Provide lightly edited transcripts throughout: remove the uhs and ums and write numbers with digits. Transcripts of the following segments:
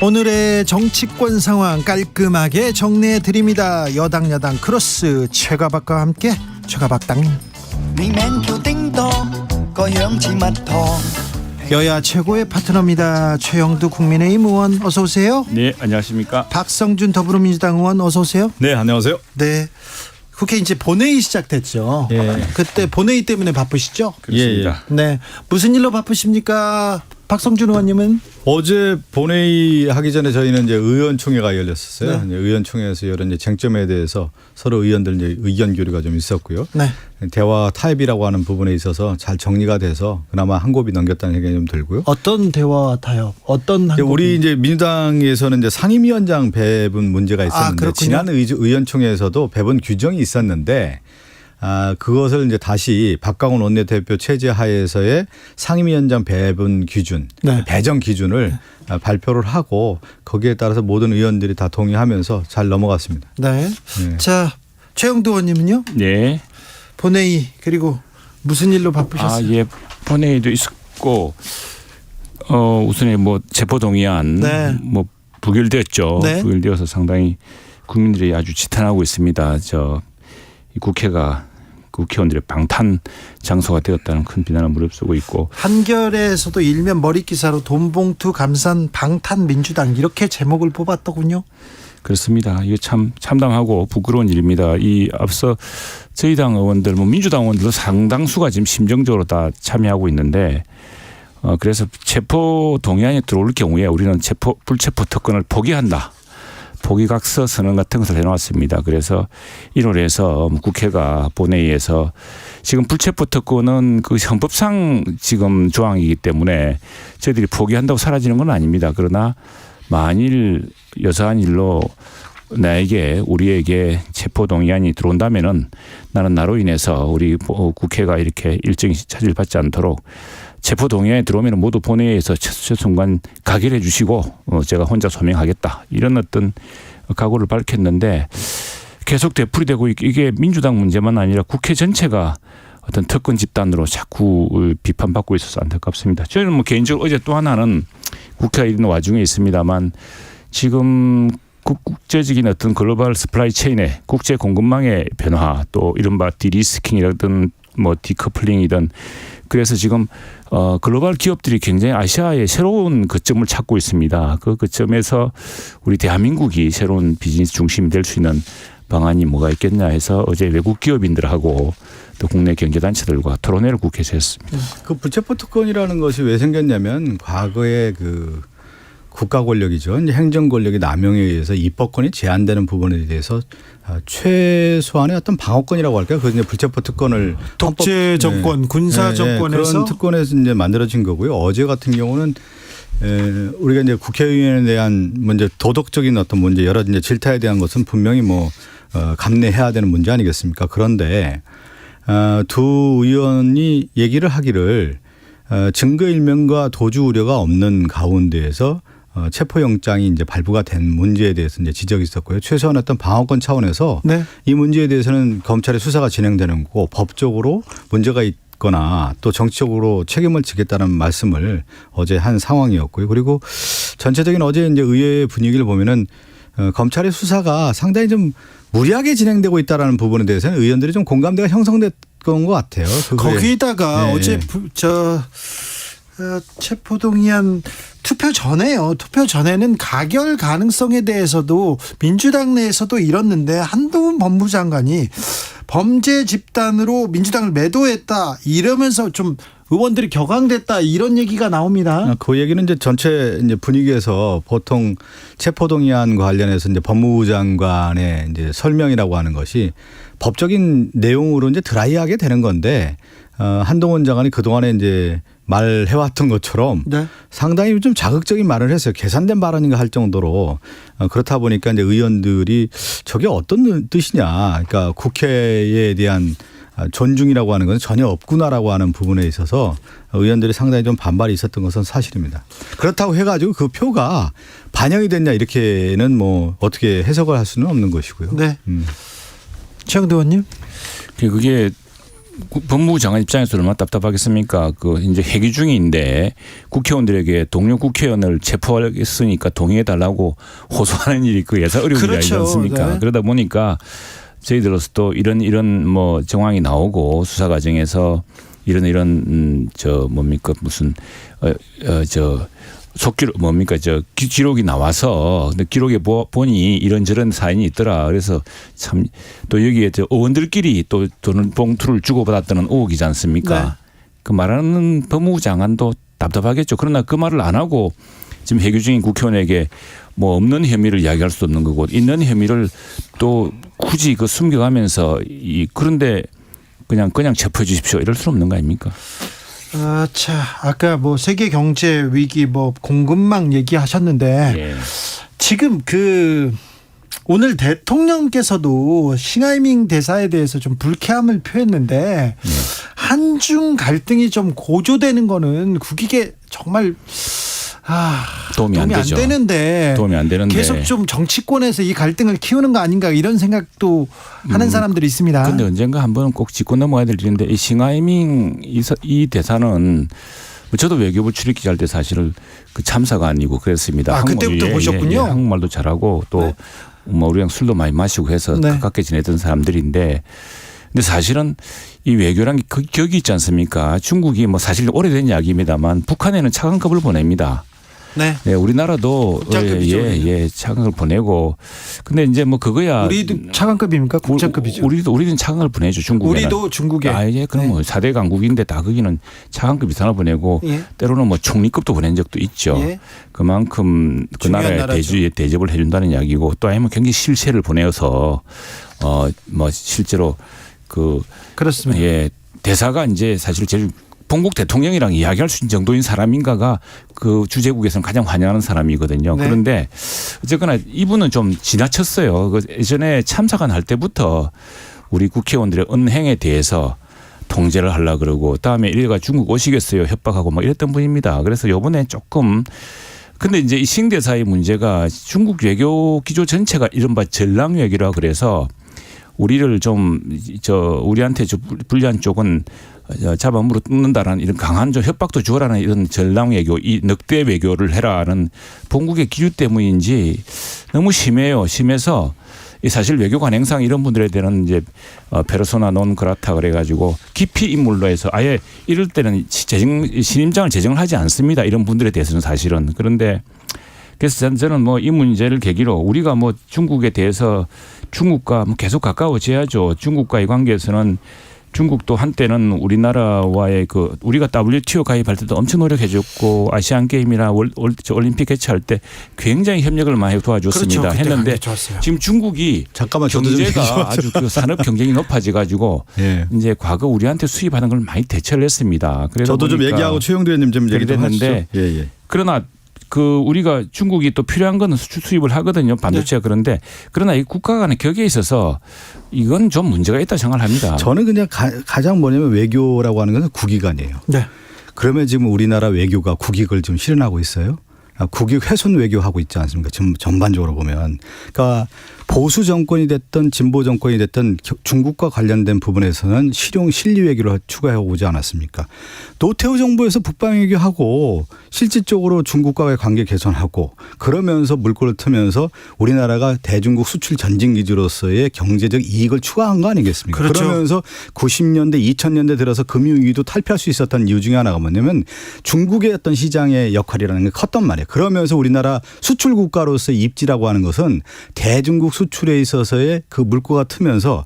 오늘의 정치권 상황 깔끔하게 정리해 드립니다. 여당 야당 크로스 최가박과 함께 최가박당. 여야 최고의 파트너입니다. 최영두 국민의힘 의원 어서 오세요. 네, 안녕하십니까. 박성준 더불어민주당 의원 어서 오세요. 네, 안녕하세요. 네. 국회 이제 본회의 시작됐죠. 예. 그때 본회의 때문에 바쁘시죠? 그렇습니다. 네. 무슨 일로 바쁘십니까? 박성준 의원님은? 어제 본회의 하기 전에 저희는 이제 의원총회가 열렸었어요. 네. 의원총회에서 여러 이제 쟁점에 대해서 서로 의원들 이제 의견 교류가 좀 있었고요. 네. 대화 타협이라고 하는 부분에 있어서 잘 정리가 돼서 그나마 한 곱이 넘겼다는 생각이 좀 들고요. 어떤 대화 타협? 어떤 한 우리 이제 민주당에서는 이제 상임위원장 배분 문제가 있었는데 그렇군요. 지난 의원총회에서도 배분 규정이 있었는데 그것을 이제 다시 박강원 원내대표 체제 하에서의 상임위원장 배분 기준, 네. 배정 기준을 발표를 하고 거기에 따라서 모든 의원들이 다 동의하면서 잘 넘어갔습니다. 네. 네. 자, 최영두 의원님은요? 네. 본회의 그리고 무슨 일로 바쁘셨어요? 예, 본회의도 있었고, 우선에 뭐 체포동의안 네. 뭐 부결되었죠. 네. 부결되어서 상당히 국민들이 아주 지탄하고 있습니다. 이 국회가 국회의원들의 방탄 장소가 되었다는 큰 비난을 무릅쓰고 있고. 한겨레에서도 일면 머리 기사로 돈봉투 감싼 방탄 민주당 이렇게 제목을 뽑았더군요. 그렇습니다. 이거 참 참담하고 부끄러운 일입니다. 이 앞서 저희 당 의원들, 뭐 민주당 의원들도 상당수가 지금 심정적으로 다 참여하고 있는데, 그래서 체포 동의안이 들어올 경우에 우리는 불체포 특권을 포기한다. 포기각서 선언 같은 것을 해놓았습니다. 그래서 1월에서 국회가 본회의에서 지금 불체포 특권은 그 헌법상 지금 조항이기 때문에 저희들이 포기한다고 사라지는 건 아닙니다. 그러나 만일 여사한 일로 우리에게 체포동의안이 들어온다면은 나는 나로 인해서 우리 국회가 이렇게 일정이 차질 받지 않도록 체포동의안이 들어오면 모두 본회의에서 최순간 가결해 주시고 제가 혼자 소명하겠다. 이런 어떤 각오를 밝혔는데 계속 되풀이되고 이게 민주당 문제만 아니라 국회 전체가 어떤 특권 집단으로 자꾸 비판받고 있어서 안타깝습니다. 저희는 뭐 개인적으로 어제 또 하나는 국회가 있는 와중에 있습니다만 지금 국제적인 어떤 글로벌 스플라이 체인의 국제 공급망의 변화 또 이른바 디리스킹이라든 뭐 디커플링이든 그래서 지금 글로벌 기업들이 굉장히 아시아의 새로운 거점을 찾고 있습니다. 그 거점에서 우리 대한민국이 새로운 비즈니스 중심이 될 수 있는 방안이 뭐가 있겠냐 해서 어제 외국 기업인들하고 또 국내 경제단체들과 토론회를 국회에서 했습니다. 그 불체포 특권이라는 것이 왜 생겼냐면 과거에 그 국가 권력이죠. 이제 행정 권력의 남용에 의해서 입법권이 제한되는 부분에 대해서 최소한의 어떤 방어권이라고 할까요? 그 이제 불체포 특권을 독재 정권, 군사 정권에서 그런 특권에서 이제 만들어진 거고요. 어제 같은 경우는 우리가 이제 국회의원에 대한 문제, 도덕적인 어떤 문제, 여러 이제 질타에 대한 것은 분명히 뭐 감내해야 되는 문제 아니겠습니까? 그런데 두 의원이 얘기를 하기를 증거일명과 도주 우려가 없는 가운데에서 체포영장이 이제 발부가 된 문제에 대해서 이제 지적이 있었고요. 최소한 어떤 방어권 차원에서 네. 이 문제에 대해서는 검찰의 수사가 진행되는 거고 법적으로 문제가 있거나 또 정치적으로 책임을 지겠다는 말씀을 어제 한 상황이었고요. 그리고 전체적인 어제 이제 의회 분위기를 보면은 검찰의 수사가 상당히 좀 무리하게 진행되고 있다라는 부분에 대해서는 의원들이 좀 공감대가 형성됐던 것 같아요. 거기다가 네. 어제 체포동의안 투표 전에요. 투표 전에는 가결 가능성에 대해서도 민주당 내에서도 이뤘는데 한동훈 법무부 장관이 범죄 집단으로 민주당을 매도했다 이러면서 좀 의원들이 격앙됐다 이런 얘기가 나옵니다. 그 얘기는 이제 전체 이제 분위기에서 보통 체포동의안 관련해서 이제 법무부 장관의 이제 설명이라고 하는 것이 법적인 내용으로 이제 드라이하게 되는 건데 한동훈 장관이 그동안에 이제 말해왔던 것처럼 네. 상당히 좀 자극적인 말을 했어요. 계산된 발언인가 할 정도로 그렇다 보니까 이제 의원들이 저게 어떤 뜻이냐. 그러니까 국회에 대한 존중이라고 하는 건 전혀 없구나라고 하는 부분에 있어서 의원들이 상당히 좀 반발이 있었던 것은 사실입니다. 그렇다고 해가지고 그 표가 반영이 됐냐 이렇게는 뭐 어떻게 해석을 할 수는 없는 것이고요. 네. 최영도 의원님. 그게 법무부 장관 입장에서 얼마나 답답하겠습니까? 그 이제 회기 중인데 국회의원들에게 동료 국회의원을 체포하겠으니까 동의해달라고 호소하는 일이 그 예사 어려운 일이 아니지 않습니까? 네. 그러다 보니까 저희들로서도 이런 뭐 정황이 나오고 수사 과정에서 이런 저 뭡니까 무슨 저 속기록 뭡니까 저 기록이 나와서 근데 기록에 보니 이런저런 사연이 있더라. 그래서 참 또 여기에 저 의원들끼리 또 돈을 봉투를 주고받았다는 의혹이지 않습니까? 네. 그 말하는 법무부 장관도 답답하겠죠. 그러나 그 말을 안 하고 지금 회기 중인 국회의원에게 뭐 없는 혐의를 이야기할 수도 없는 거고 있는 혐의를 또 굳이 그 숨겨가면서 그런데 그냥 체포해 주십시오. 이럴 수는 없는 거 아닙니까? 자, 아까 뭐 세계 경제 위기 뭐 공급망 얘기하셨는데 예. 지금 오늘 대통령께서도 싱하이밍 대사에 대해서 좀 불쾌함을 표했는데 한중 갈등이 좀 고조되는 거는 국익에 정말 도움이 안 되죠. 도움이 안 되는데 계속 좀 정치권에서 이 갈등을 키우는 거 아닌가 이런 생각도 하는 사람들이 있습니다. 그런데 언젠가 한번 꼭 짚고 넘어가야 될 일인데 이 싱하이밍 이 대사는 저도 외교부 출입 기자할 때 사실은 그 참사가 아니고 그랬습니다. 그때부터 보셨군요. 한국말도 잘하고 또 뭐 우리랑 술도 많이 마시고 해서 네. 가깝게 지냈던 사람들인데 근데 사실은 이 외교란 게 격이 있지 않습니까? 중국이 뭐 사실 오래된 이야기입니다만 북한에는 차관급을 보냅니다. 네. 네, 우리나라도 국장급이죠. 차관을 보내고 근데 이제 뭐 그거야 우리도 차관급입니까? 국장급이죠. 우리는 차관을 보내죠. 중국에는. 우리도 중국에. 그럼 뭐 4대 강국인데 다 거기는 차관급 이상을 보내고 예. 때로는 뭐 총리급도 보낸 적도 있죠. 예. 그만큼 그 중요한 나라에 나라죠. 대접을 해준다는 이야기고 또 아니면 경기 실세를 보내서 뭐 실제로 그렇습니다. 예, 대사가 이제 사실 제일 본국 대통령이랑 이야기할 수 있는 정도인 사람인가가 그 주재국에서는 가장 환영하는 사람이거든요. 네. 그런데 어쨌거나 이분은 좀 지나쳤어요. 그 예전에 참사가 날 때부터 우리 국회의원들의 언행에 대해서 통제를 하려고 그러고 다음에 이래가 중국 오시겠어요 협박하고 막 이랬던 분입니다. 그래서 요번에 조금 근데 이제 이 싱 대사의 문제가 중국 외교 기조 전체가 이른바 전랑 외교라 그래서 우리를 좀 우리한테 불리한 쪽은 잡아물어 뜯는다라는 이런 강한 협박도 주어라는 이런 전랑 외교, 이 늑대 외교를 해라는 본국의 기류 때문인지 너무 심해요. 심해서 사실 외교관 행상 이런 분들에 대한 이제 페르소나 논 그라타 그래가지고 깊이 인물로 해서 아예 이럴 때는 신임장을 제정을 하지 않습니다. 이런 분들에 대해서는 사실은 그런데 그래서 저는 뭐 이 문제를 계기로 우리가 뭐 중국에 대해서 중국과 뭐 계속 가까워져야죠. 중국과의 관계에서는 중국도 한때는 우리나라와의 우리가 WTO 가입할 때도 엄청 노력해줬고 아시안 게임이나 올림픽 개최할 때 굉장히 협력을 많이 도와줬습니다. 그렇죠. 했는데 지금 중국이 잠깐만 경제가 아주 산업 경쟁이 높아져가지고 예. 이제 과거 우리한테 수입하는 걸 많이 대처를 했습니다. 그래서 저도 좀 얘기하고 최영두 의원님 좀 얘기 좀 하시죠. 예. 그러나 우리가 중국이 또 필요한 거는 수입을 하거든요. 반도체가. 네. 그러나 이 국가 간의 격에 있어서 이건 좀 문제가 있다 생각을 합니다. 저는 그냥 가장 뭐냐면 외교라고 하는 것은 국익아니에요. 네. 그러면 지금 우리나라 외교가 국익을 좀 실현하고 있어요. 국익 훼손 외교하고 있지 않습니까? 지금 전반적으로 보면. 그러니까 보수 정권이 됐든 진보 정권이 됐든 중국과 관련된 부분에서는 실용 실리 외교를 추가해 오지 않았습니까? 노태우 정부에서 북방 외교하고 실질적으로 중국과의 관계 개선하고 그러면서 물꼬를 트면서 우리나라가 대중국 수출 전진 기지로서의 경제적 이익을 추가한 거 아니겠습니까? 그렇죠. 그러면서 90년대 2000년대 들어서 금융위기도 탈피할 수 있었던 이유 중에 하나가 뭐냐면 중국의 어떤 시장의 역할이라는 게 컸단 말이에요. 그러면서 우리나라 수출 국가로서의 입지라고 하는 것은 대중국 수출에 있어서의 그 물꼬가 트면서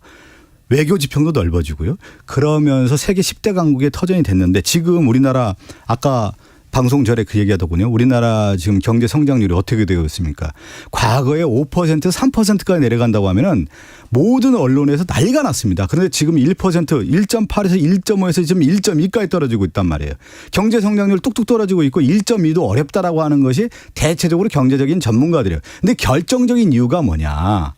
외교 지평도 넓어지고요. 그러면서 세계 10대 강국의 터전이 됐는데 지금 우리나라 아까 방송 전에 그 얘기하더군요. 우리나라 지금 경제 성장률이 어떻게 되고 있습니까? 과거에 5% 3%까지 내려간다고 하면은 모든 언론에서 난리가 났습니다. 그런데 지금 1% 1.8에서 1.5에서 지금 1.2까지 떨어지고 있단 말이에요. 경제 성장률 뚝뚝 떨어지고 있고 1.2도 어렵다라고 하는 것이 대체적으로 경제적인 전문가들이에요. 근데 결정적인 이유가 뭐냐?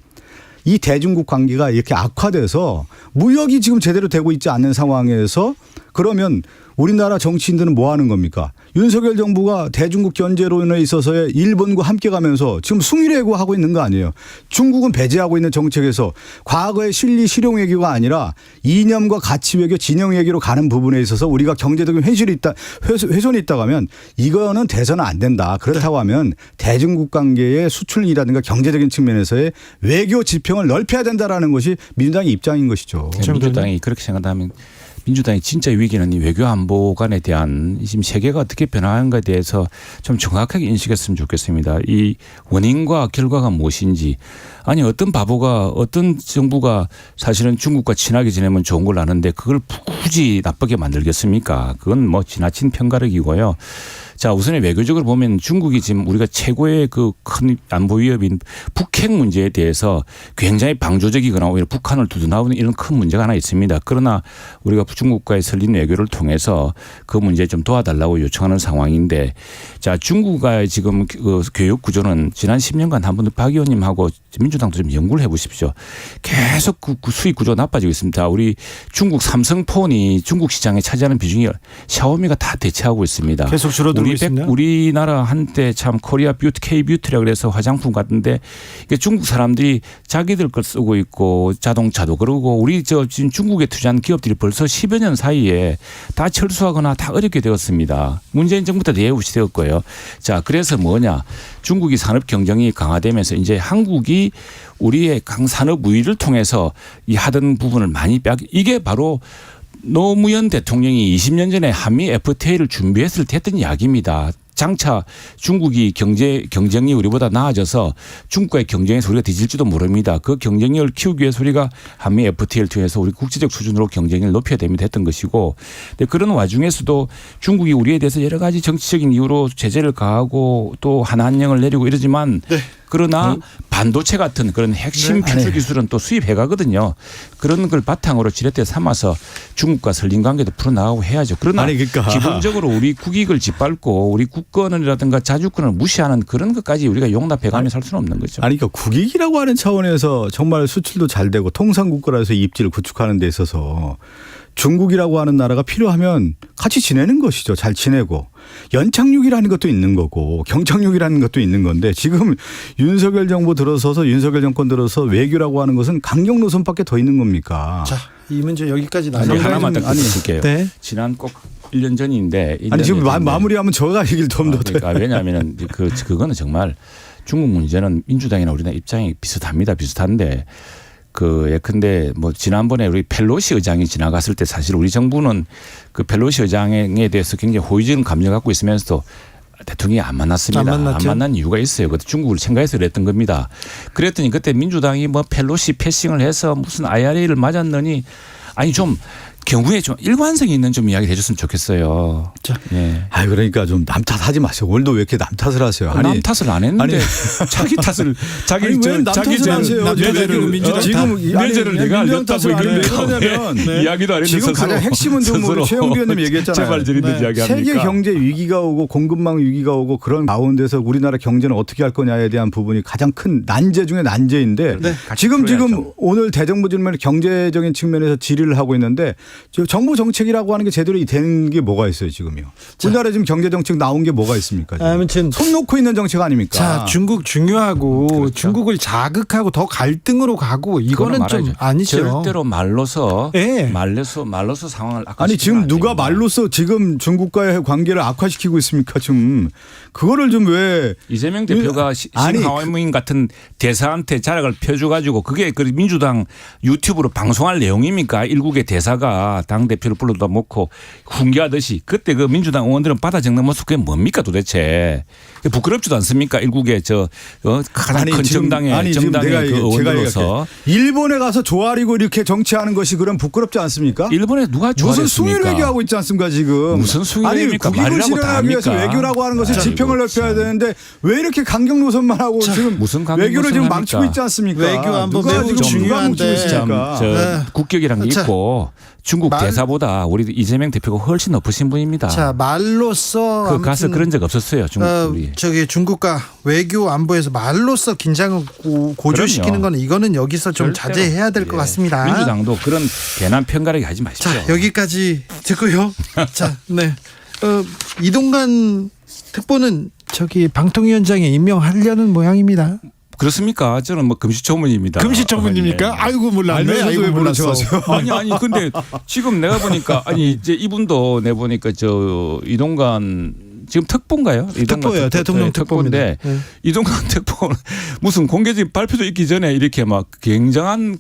이 대중국 관계가 이렇게 악화돼서 무역이 지금 제대로 되고 있지 않는 상황에서 그러면 우리나라 정치인들은 뭐 하는 겁니까? 윤석열 정부가 대중국 견제론에 있어서의 일본과 함께 가면서 지금 숭일외교하고 있는 거 아니에요. 중국은 배제하고 있는 정책에서 과거의 실리 실용 외교가 아니라 이념과 가치 외교, 진영 외교로 가는 부분에 있어서 우리가 경제적인 훼손이 있다고 하면 이거는 돼서는 안 된다. 그렇다고 하면 대중국 관계의 수출이라든가 경제적인 측면에서의 외교 지평을 넓혀야 된다라는 것이 민주당의 입장인 것이죠. 민주당이 그렇게 생각하면 민주당이 진짜 위기는 이 외교 안보관에 대한 지금 세계가 어떻게 변화하는가에 대해서 좀 정확하게 인식했으면 좋겠습니다. 이 원인과 결과가 무엇인지 아니 어떤 바보가 어떤 정부가 사실은 중국과 친하게 지내면 좋은 걸 아는데 그걸 굳이 나쁘게 만들겠습니까? 그건 뭐 지나친 편가르기고요. 자, 우선에 외교적으로 보면 중국이 지금 우리가 최고의 그 큰 안보 위협인 북핵 문제에 대해서 굉장히 방조적이거나 오히려 북한을 두둔하는 이런 큰 문제가 하나 있습니다. 그러나 우리가 중국과의 설린 외교를 통해서 그 문제에 좀 도와달라고 요청하는 상황인데 자, 중국과의 지금 그 교육 구조는 지난 10년간 한 번도 박 의원님하고 민주당도 좀 연구를 해 보십시오. 계속 그 수익 구조 나빠지고 있습니다. 우리 중국 삼성폰이 중국 시장에 차지하는 비중이 샤오미가 다 대체하고 있습니다. 계속 줄어들고 있습니다. 우리나라 한때 참 코리아 뷰티, K-뷰티라고 그래서 화장품 같은데 이게 중국 사람들이 자기들 걸 쓰고 있고 자동차도 그러고 우리 지금 중국에 투자한 기업들이 벌써 10여 년 사이에 다 철수하거나 다 어렵게 되었습니다. 문재인 정부 때 예우시 되었고요. 자, 그래서 뭐냐. 중국이 산업 경쟁이 강화되면서 이제 한국이 우리의 강산업 우위를 통해서 이 하던 부분을 많이 이게 바로 노무현 대통령이 20년 전에 한미 FTA를 준비했을 때 했던 이야기입니다. 장차 중국이 경쟁이 우리보다 나아져서 중국과의 경쟁에서 우리가 뒤질지도 모릅니다. 그 경쟁력을 키우기 위해서 우리가 한미 FTA를 통해서 우리 국제적 수준으로 경쟁을 높여야 됩니다 했던 것이고 근데 그런 와중에서도 중국이 우리에 대해서 여러 가지 정치적인 이유로 제재를 가하고 또 한한령을 내리고 이러지만 네. 그러나 반도체 같은 그런 핵심 필수 기술은 또 수입해 가거든요. 그런 걸 바탕으로 지렛대 삼아서 중국과 설린 관계도 풀어나가고 해야죠. 그러나 그러니까. 기본적으로 우리 국익을 짓밟고 우리 국권이라든가 자주권을 무시하는 그런 것까지 우리가 용납해가며 살 수는 없는 거죠. 아니 그러니까 국익이라고 하는 차원에서 정말 수출도 잘 되고 통상국가라서 입지를 구축하는 데 있어서 중국이라고 하는 나라가 필요하면 같이 지내는 것이죠. 잘 지내고. 연착륙이라는 것도 있는 거고 경착륙이라는 것도 있는 건데 지금 윤석열 정부 들어서서 윤석열 정권 들어서 외교라고 하는 것은 강경 노선밖에 더 있는 겁니까? 자, 이 문제 여기까지 아니, 나눠. 하나만 더 드릴게요. 네. 지난 꼭 1년 전인데. 1년 아니 지금 전인데. 마무리하면 저가 얘기를 좀 더. 그러니까 왜냐하면 그거는 정말 중국 문제는 민주당이나 우리나라 입장이 비슷합니다. 비슷한데 예컨대 뭐 지난번에 우리 펠로시 의장이 지나갔을 때 사실 우리 정부는 그 펠로시 의장에 대해서 굉장히 호의적인 감정을 갖고 있으면서도 대통령이 안 만났습니다. 안 만난 이유가 있어요. 그때 중국을 생각해서 그랬던 겁니다. 그랬더니 그때 민주당이 뭐 펠로시 패싱을 해서 무슨 IRA를 맞았느니 아니 좀 경우에 좀 일관성이 있는 좀 이야기를 해줬으면 좋겠어요. 자, 예. 아 그러니까 좀 남 탓하지 마세요. 오늘도 왜 이렇게 남 탓을 하세요? 아니, 남 탓을 안 했는데 자기 탓을 자기 왜 남 탓을 하세요? 지금 내재를 내가 알렸다고 그러냐면 이야기도 안 했는데 지금 가장 핵심은 좀 우리 최영두 의원님 얘기했잖아요. 제발 저리는 이야기합니까? 세계 경제 위기가 오고 공급망 위기가 오고 그런 가운데서 우리나라 경제는 어떻게 할 거냐에 대한 부분이 가장 큰 난제 중에 난제인데 지금 오늘 대정부 질문에 경제적인 측면에서 질의를 하고 있는데 정부 정책이라고 하는 게 제대로 된 게 뭐가 있어요 지금요? 우리나라 지금 경제 정책 나온 게 뭐가 있습니까? 아무튼 손 놓고 있는 정책 아닙니까? 자, 중국 중요하고 그렇죠. 중국을 자극하고 더 갈등으로 가고 이거는 좀 아니죠. 절대로 말로서 네. 말로서 상황을 아니 지금 누가 말로써 지금 중국과의 관계를 악화시키고 있습니까? 지금 그거를 좀 왜 이재명 대표가 신하원민 같은 대사한테 자락을 펴줘가지고 그게 그 민주당 유튜브로 방송할 내용입니까? 일국의 대사가 당 대표를 불러다 놓고 훈계하듯이 그때 그 민주당 의원들은 받아 적는 모습 그게 뭡니까 도대체? 부끄럽지도 않습니까? 일국의 가장 큰 정당의 그 의원으로서 일본에 가서 조아리고 이렇게 정치하는 것이 그럼 부끄럽지 않습니까? 일본에 누가 조아렸습니까? 무슨 숭일 외교하고 있지 않습니까 지금? 무슨 숭일입니까? 국익을 말이라고 다 실현하기 위해서 합니까? 외교라고 하는 것을 지평을 넓혀야 되는데 왜 이렇게 강경 노선만 하고 지금 무슨 강경 외교를 지금 노선을 망치고 있지 않습니까? 외교 안보 누가 매우 지금 중요한데. 누가 뭉치고 있습니까? 국격이란 게 있고 중국 대사보다 우리 이재명 대표가 훨씬 높으신 분입니다. 자, 말로써 그 가서 그런 적 없었어요. 중국 저기 중국과 외교 안보에서 말로써 긴장을 고조시키는 거는 이거는 여기서 좀 절대로. 자제해야 될 것 같습니다. 민주당도 그런 괜한 편가르기 하지 마십시오. 자, 여기까지 듣고요. 자, 네. 이동관 특보는 저기 방통위원장에 임명하려는 모양입니다. 그렇습니까? 저는 뭐 금시초문입니다. 금시초문입니까? 아이고 몰랐네. 알면서도 왜 몰랐어 가세요? 아니 근데 지금 내가 보니까 아니 이제 이분도 내 보니까 저 이동관 지금 특보인가요? 특보예요. 대통령 특보인데 네. 이동관 특보 무슨 공개적인 발표도 있기 전에 이렇게 막 굉장한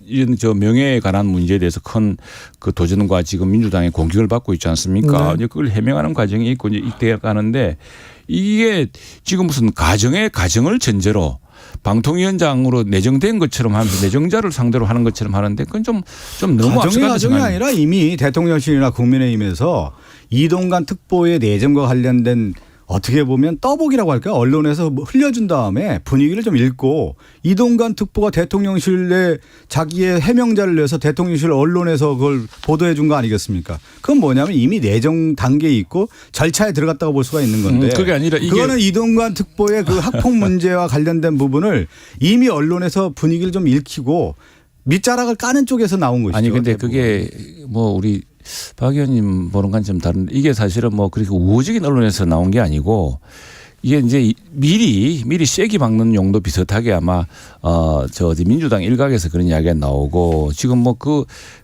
이런 명예에 관한 문제에 대해서 큰 그 도전과 지금 민주당의 공격을 받고 있지 않습니까? 네. 그걸 해명하는 과정이 있고 이제 이때 가는데 이게 지금 무슨 가정을 전제로 방통위원장으로 내정된 것처럼 하면서 내정자를 상대로 하는 것처럼 하는데 그건 좀 너무 가정이 아니라 이미 대통령실이나 국민의힘에서 이동관 특보의 내정과 관련된 어떻게 보면 떠보기라고 할까요? 언론에서 흘려준 다음에 분위기를 좀 읽고 이동관 특보가 대통령실에 자기의 해명자를 내서 대통령실 언론에서 그걸 보도해 준 거 아니겠습니까? 그건 뭐냐면 이미 내정 단계에 있고 절차에 들어갔다고 볼 수가 있는 건데 그게 아니라 그거는 이동관 특보의 그 학폭 문제와 관련된 부분을 이미 언론에서 분위기를 좀 읽히고 밑자락을 까는 쪽에서 나온 것이죠. 아니 근데 그게 뭐 우리 박 의원님 보는 건 좀 다른데 이게 사실은 뭐 그렇게 우호적인 언론에서 나온 게 아니고 이게 이제 미리 쐐기 박는 용도 비슷하게 아마 어디 민주당 일각에서 그런 이야기가 나오고 지금 뭐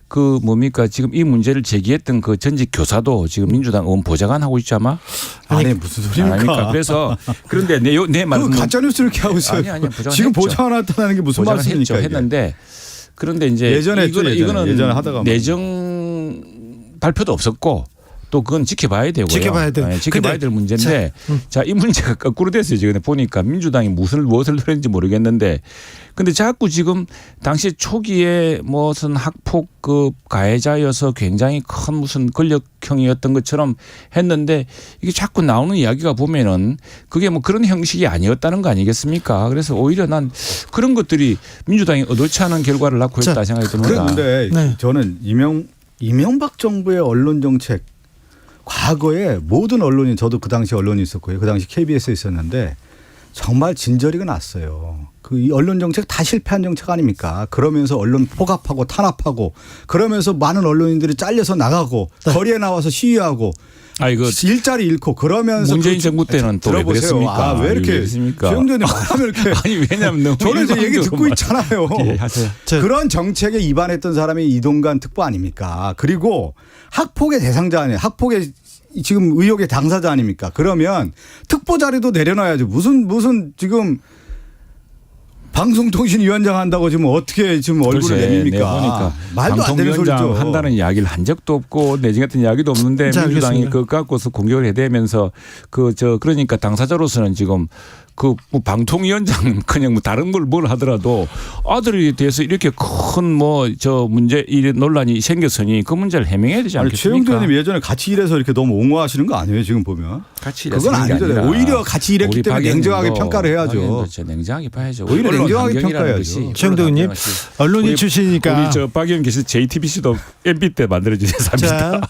그 뭡니까 지금 이 문제를 제기했던 그 전직 교사도 지금 민주당 의원 보좌관 하고 있지 아마? 아니 무슨 소리입니까? 그래서 그런데 내 말은 가짜 뉴스 이렇게 하고 있어요. 아니 지금 보좌관 했다는 게 무슨 말씀입니까? 했는데 그런데 이제 예전에 이거는 예전에 하다가 내정 발표도 없었고 또 그건 지켜봐야 되고요. 지켜봐야 될 문제인데 자, 이 문제가 거꾸로 됐어요. 지금 보니까 민주당이 무엇을 노렸는지 모르겠는데 근데 자꾸 지금 당시 초기에 무슨 학폭 가해자여서 굉장히 큰 무슨 권력형이었던 것처럼 했는데 이게 자꾸 나오는 이야기가 보면은 그게 뭐 그런 형식이 아니었다는 거 아니겠습니까? 그래서 오히려 난 그런 것들이 민주당이 의도치 않은 결과를 낳고 있다 생각이 듭니다. 그런데 네. 저는 이명박 정부의 언론 정책 과거에 모든 언론이 저도 그 당시 언론이 있었고요. 그 당시 KBS에 있었는데 정말 진저리가 났어요. 그 언론 정책 다 실패한 정책 아닙니까? 그러면서 언론 포갑하고 탄압하고 그러면서 많은 언론인들이 잘려서 나가고 거리에 나와서 시위하고 일자리 잃고 그러면서 문재인 정부 때는 또 왜 그랬습니까? 왜 이렇게 최영도 의원님 말하면 이렇게 아니 왜냐하면 너무 저는 이제 얘기 듣고 있잖아요. 예, 하세요. 그런 정책에 입안했던 사람이 이동관 특보 아닙니까? 그리고 학폭의 대상자 아니에요. 학폭의 지금 의혹의 당사자 아닙니까? 그러면 특보 자리도 내려놔야죠. 무슨 지금 방송통신위원장 한다고 지금 어떻게 지금 얼굴을 내밉니까? 말도 안 되는 소리죠. 방통위원장 한다는 이야기를 한 적도 없고 내지 같은 이야기도 없는데 민주당이 그거 갖고서 공격을 해대면서 그러니까 당사자로서는 지금 뭐 방통위원장 그냥 뭐 다른 뭘 하더라도 아들에 대해서 이렇게 큰 문제 이 논란이 생겼으니 그 문제를 해명해야 되지 않겠습니까? 최영도 의원님 예전에 같이 일해서 이렇게 너무 옹호하시는 거 아니에요 지금 보면? 같이 그건 아니잖아요. 오히려 같이 일했기 때문에 냉정하게 평가를 해야죠. 냉정하게 봐야죠. 오히려 냉정하게 평가해야죠. 최영도 의원님 언론인 출신이니까 우리 박 의원 계신 JTBC도 MB 때 만들어진 회사입니다.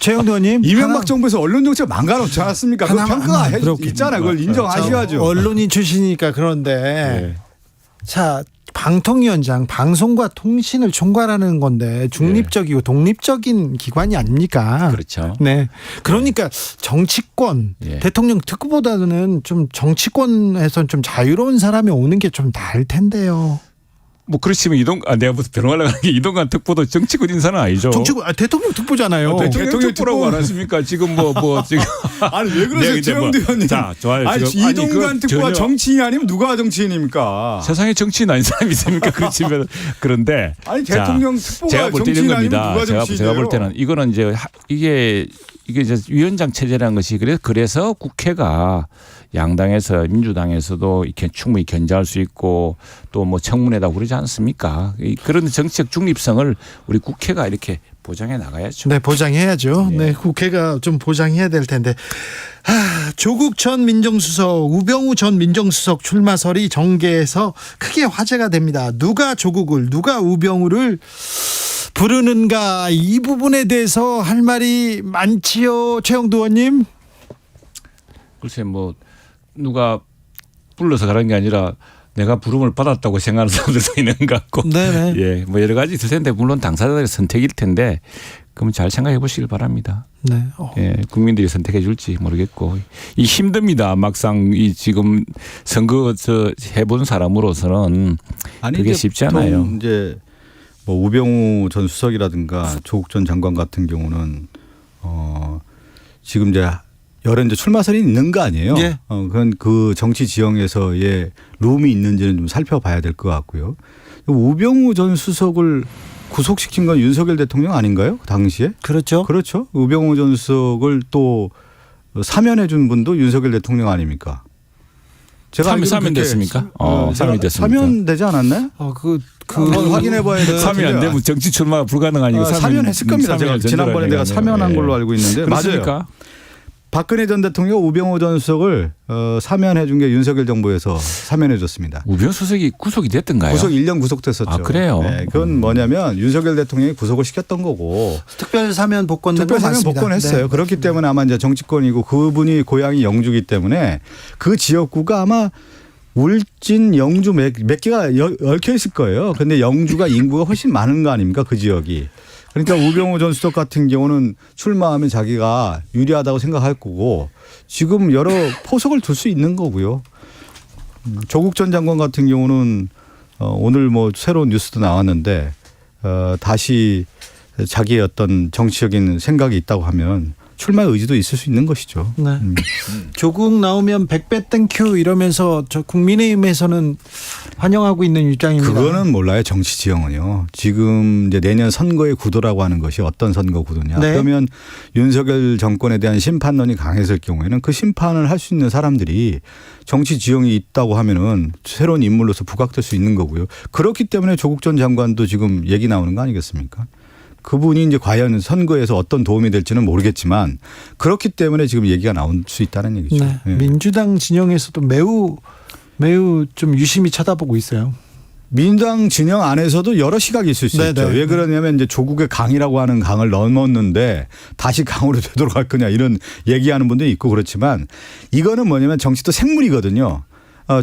최영도 의원님 이명박 정부에서 언론 정책 망가놓지 않았습니까? 그 평가 있잖아요. 그걸 인정하셔야죠. 언론인 출신이니까 그런데 네. 자 방통위원장 방송과 통신을 총괄하는 건데 중립적이고 독립적인 기관이 아닙니까? 그렇죠. 네. 그러니까 정치권 대통령 특보다는 좀 정치권에선 좀 자유로운 사람이 오는 게 좀 나을 텐데요. 뭐 그렇지만 내가 무슨 변호하려고 하는 게 이동관 특보도 정치권 인사는 아니죠. 대통령 특보잖아요. 대통령 특보라고 안 하십니까? 지금 지금 아니 왜 그러세요, 최영도 의원님? 자, 좋아요. 아니, 이동관 특보가 정치인이 아니면 누가 정치인입니까? 세상에 정치인 아닌 사람이 있습니까? 그렇지만 그런데 아니 대통령 특보가 정치인 아니면 누가 정치인이에요? 제가 볼 때는 이거는 이제 이게 이제 위원장 체제라는 것이 그래서 국회가 양당에서 민주당에서도 이렇게 충분히 견제할 수 있고 또 뭐 청문회다 그러지 않습니까? 그런 정치적 중립성을 우리 국회가 이렇게 보장해 나가야죠. 네, 보장해야죠. 네, 국회가 좀 보장해야 될 텐데. 조국 전 민정수석, 우병우 전 민정수석 출마설이 정계에서 크게 화제가 됩니다. 누가 조국을, 누가 우병우를 부르는가 이 부분에 대해서 할 말이 많지요, 최영두 의원님. 글쎄 뭐 누가 불러서 가는 게 아니라 내가 부름을 받았다고 생각하는 사람들도 있는 것 같고, 네네. 예, 뭐 여러 가지 있을 텐데 물론 당사자들의 선택일 텐데 그럼 잘 생각해 보시길 바랍니다. 네. 예, 국민들이 선택해 줄지 모르겠고 이 힘듭니다. 막상 이 지금 선거 해본 사람으로서는 아니 그게 이제 쉽지 보통 않아요. 이제 뭐 우병우 전 수석이라든가 조국 전 장관 같은 경우는 지금 이제 여러 이제 출마설이 있는 거 아니에요. 예. 그건 그 정치 지형에서의 룸이 있는지는 좀 살펴봐야 될 것 같고요. 우병우 전 수석을 구속시킨 건 윤석열 대통령 아닌가요? 당시에? 그렇죠. 그렇죠. 우병우 전 수석을 또 사면해 준 분도 윤석열 대통령 아닙니까? 알기로는 사면 그렇게 됐습니까? 사면이 됐습니까? 사면되지 않았나요? 한번 확인해 봐야 될 것 사면 안 같은데요. 되면 정치 출마가 불가능하니까 사면했을 겁니다. 제가 사면을 지난번에 내가 전제로 사면한 하니까요. 걸로 알고 있는데 맞아요. 그렇습니까? 박근혜 전 대통령 우병우 전 수석을 사면해 준 게 윤석열 정부에서 사면해 줬습니다. 우병우 수석이 구속이 됐던가요? 구속 1년 구속됐었죠. 아, 그래요? 네, 그건 뭐냐면 윤석열 대통령이 구속을 시켰던 거고 특별 사면 복권 특별 사면 맞습니다. 복권했어요. 네. 그렇기 때문에 아마 이제 정치권이고 그분이 고향이 영주기 때문에 그 지역구가 아마 울진, 영주 몇 개가 얽혀 있을 거예요. 근데 영주가 인구가 훨씬 많은 거 아닙니까? 그 지역이. 그러니까 우병우 전 수석 같은 경우는 출마하면 자기가 유리하다고 생각할 거고 지금 여러 포석을 둘 수 있는 거고요. 조국 전 장관 같은 경우는 오늘 뭐 새로운 뉴스도 나왔는데 다시 자기의 어떤 정치적인 생각이 있다고 하면 출마 의지도 있을 수 있는 것이죠. 네. 조국 나오면 100배 땡큐 이러면서 저 국민의힘에서는 환영하고 있는 입장입니다. 그거는 몰라요. 정치 지형은요. 지금 이제 내년 선거의 구도라고 하는 것이 어떤 선거 구도냐. 네. 그러면 윤석열 정권에 대한 심판론이 강했을 경우에는 그 심판을 할 수 있는 사람들이 정치 지형이 있다고 하면은 새로운 인물로서 부각될 수 있는 거고요. 그렇기 때문에 조국 전 장관도 지금 얘기 나오는 거 아니겠습니까? 그분이 이제 과연 선거에서 어떤 도움이 될지는 모르겠지만 그렇기 때문에 지금 얘기가 나올 수 있다는 얘기죠. 네. 네. 민주당 진영에서도 매우 좀 유심히 쳐다보고 있어요. 민주당 진영 안에서도 여러 시각이 있을 수 네네. 있죠. 왜 그러냐면 이제 조국의 강이라고 하는 강을 넘었는데 다시 강으로 되돌아갈 거냐 이런 얘기하는 분도 있고 그렇지만 이거는 뭐냐면 정치도 생물이거든요.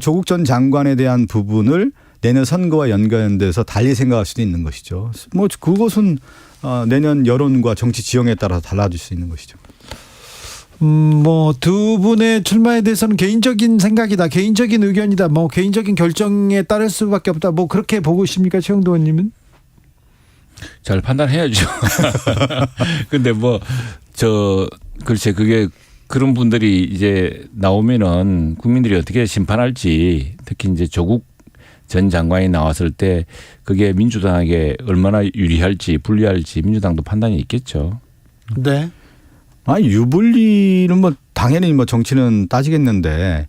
조국 전 장관에 대한 부분을 내년 선거와 연관돼서 달리 생각할 수도 있는 것이죠. 뭐 그것은 내년 여론과 정치 지형에 따라서 달라질 수 있는 것이죠. 뭐 두 분의 출마에 대해서는 개인적인 생각이다, 개인적인 의견이다, 뭐 개인적인 결정에 따를 수밖에 없다, 뭐 그렇게 보고 있습니까, 최영도 의원님은? 잘 판단해야죠. 근데 글쎄 그게 그런 분들이 이제 나오면은 국민들이 어떻게 심판할지 특히 이제 조국 전 장관이 나왔을 때 그게 민주당에게 얼마나 유리할지 불리할지 민주당도 판단이 있겠죠. 네. 유불리는 뭐 당연히 뭐 정치는 따지겠는데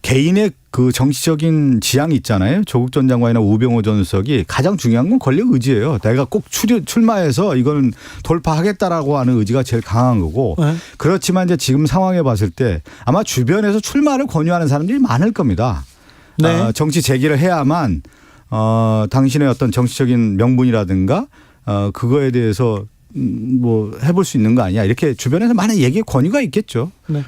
개인의 그 정치적인 지향이 있잖아요. 조국 전 장관이나 우병우 전 수석이 가장 중요한 건 권력 의지예요. 내가 꼭 출마해서 이건 돌파하겠다라고 하는 의지가 제일 강한 거고 네. 그렇지만 이제 지금 상황에 봤을 때 아마 주변에서 출마를 권유하는 사람들이 많을 겁니다. 네. 정치 재기를 해야만 당신의 어떤 정치적인 명분이라든가 그거에 대해서 뭐 해볼 수 있는 거 아니야 이렇게 주변에서 많은 얘기 권유가 있겠죠. 네.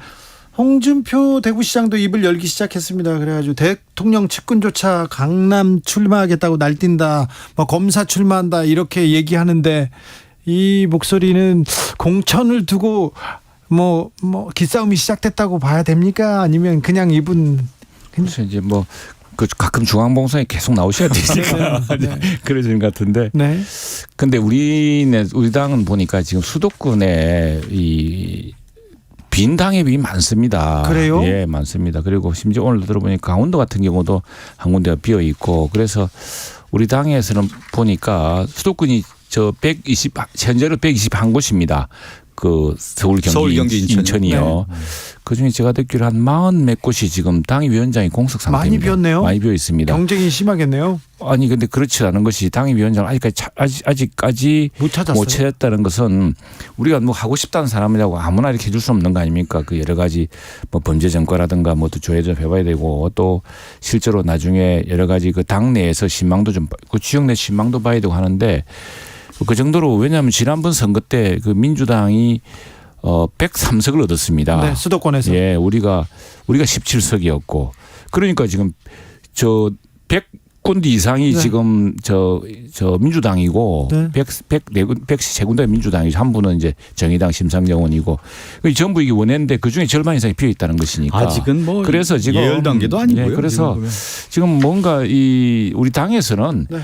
홍준표 대구시장도 입을 열기 시작했습니다. 그래가지고 대통령 측근조차 강남 출마하겠다고 날뛴다, 뭐 검사 출마한다 이렇게 얘기하는데 이 목소리는 공천을 두고 뭐 기싸움이 시작됐다고 봐야 됩니까? 아니면 그냥 이분 그래서 이제 그 가끔 중앙봉선에 계속 나오셔야 되니까 네. 그러시는 것 같은데. 네. 근데 우리 당은 보니까 지금 수도권에 이 빈 당협이 많습니다. 그래요? 예, 많습니다. 그리고 심지어 오늘 들어보니까 강원도 같은 경우도 한 군데가 비어 있고 그래서 우리 당에서는 보니까 수도권이 현재로 121곳입니다. 그 서울, 경기, 인천이요. 네. 그중에 제가 듣기로 한 40 몇 곳이 지금 당협위원장이 공석 상태입니다. 많이 비었네요. 많이 비어 있습니다. 경쟁이 심하겠네요. 아니 근데 그렇지 않은 것이 당협위원장 아직까지 못 찾았어요. 못 찾았다는 것은 우리가 뭐 하고 싶다는 사람이라고 아무나 이렇게 해줄 수 없는 거 아닙니까? 그 여러 가지 뭐 범죄 전과라든가 뭐도 조회 좀 해봐야 되고 또 실제로 나중에 여러 가지 그 당내에서 신망도 좀 그 지역 내 신망도 봐야 되고 하는데 그 정도로 왜냐하면 지난번 선거 때 그 민주당이 103석을 얻었습니다. 네, 수도권에서. 예, 우리가 17석이었고 그러니까 지금 저 100군데 이상이 네. 지금 저 민주당이고 네. 103군데 민주당이죠. 한 분은 이제 정의당 심상정원이고 전부 이게 원했는데 그 중에 절반 이상이 비어 있다는 것이니까. 아직은 뭐 그래서 지금 예열 단계도 아니고요. 예, 그래서 지금 뭔가 이 우리 당에서는 네.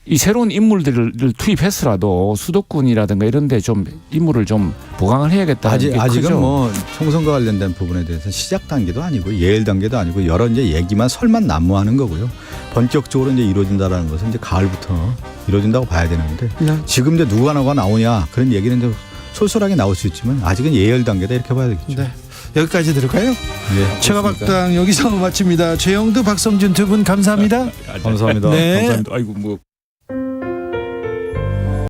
이 새로운 인물들을 투입해서라도 수도권이라든가 이런 데 좀 인물을 좀 보강을 해야겠다는 게 아직은 크죠. 뭐 총선과 관련된 부분에 대해서 시작 단계도 아니고 예열 단계도 아니고 여러 이제 얘기만 설만 난무하는 거고요. 본격적으로 이제 이루어진다라는 것은 이제 가을부터 이루어진다고 봐야 되는데 네. 지금 이제 누가 나오냐 그런 얘기는 이제 솔솔하게 나올 수 있지만 아직은 예열 단계다 이렇게 봐야 되겠죠. 네. 여기까지 들을까요? 네, 최가박당 여기서 마칩니다. 최영두, 박성준 두 분 감사합니다. 감사합니다. 네. 감사합니다. 아이고 뭐.